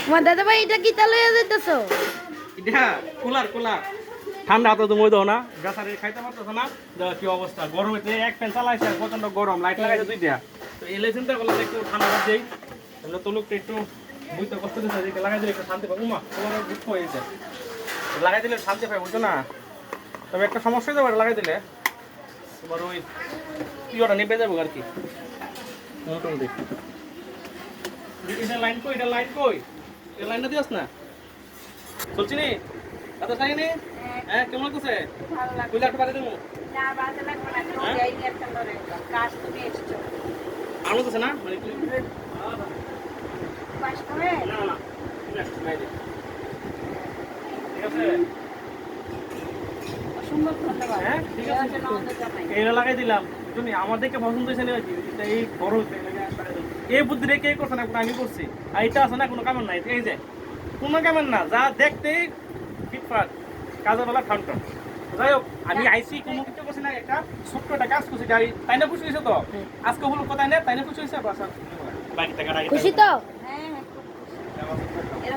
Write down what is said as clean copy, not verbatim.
আমার দাদা ভাই এটা কি তালে যেতেছো? এটা কুলার কুলার ঠান্ডা তো তুমি দাও না গাছারে খাইতে পারতেছ না দেখো কি অবস্থা গরমেতে এক ফ্যান চালাইছে আর প্রচন্ড গরম লাইট লাগাইছে দুইটা তো এলে চিন্তা করলাম একটু ঠান্ডা বাদ দেই তাহলে তো লোকটা একটু বুঝতে কষ্ট দিচ্ছে যে লাগাই দিলে একটু শান্তি পাবো মা তোমার দুঃখ হয়েছে লাগাই দিলে শান্তি পাই বুঝছো না তবে একটা সমস্যা হতে পারে লাগাই দিলে তোমার ওই পিওটা নেপে যাবো আর কি মোটামুটি এটা লাইন কই এটা লাইন কই এই লাইনটা দিস না চলছি নি কত চাই নি হ্যাঁ কেমন লাগছে ভালো লাগছে। কইলা একটু পারে দেবো না, বাজে লাগবে না, কোনো হ্যাঁ? যাইনি একটা ধরে। কাজ তুমি এসছো। আলো আছে না মানে কি পাস করে? না না ঠিক আছে নাই দে ঠিক আছে অসম্ভব ধন্যবাদ। হ্যাঁ ঠিক দেওয়ার আছে জন্য আমাদের জানাই। এইটা লাগাই দিলাম তুমি আমাদেরকে পছন্দ হয়েছে না এটা এই বড় এই বুদ্ধি রেখে করছে না কোনো আমি করছি আর এটা আছে না কোনো কামের নাই এই যে কোনো কামের না যা দেখতেই ফিটফাট কাজের বেলা ঠান ঠান যাই হোক আমি আইসি কোনো কিছু করছি না একটা ছোট্ট একটা কাজ করছি গাড়ি তাই না খুশি হয়েছে তো আজকে হলো কোথায় না তাই না খুশি হয়েছে বাসা বাকি টাকা খুশি তো? হ্যাঁ, হ্যাঁ, খুব খুশি।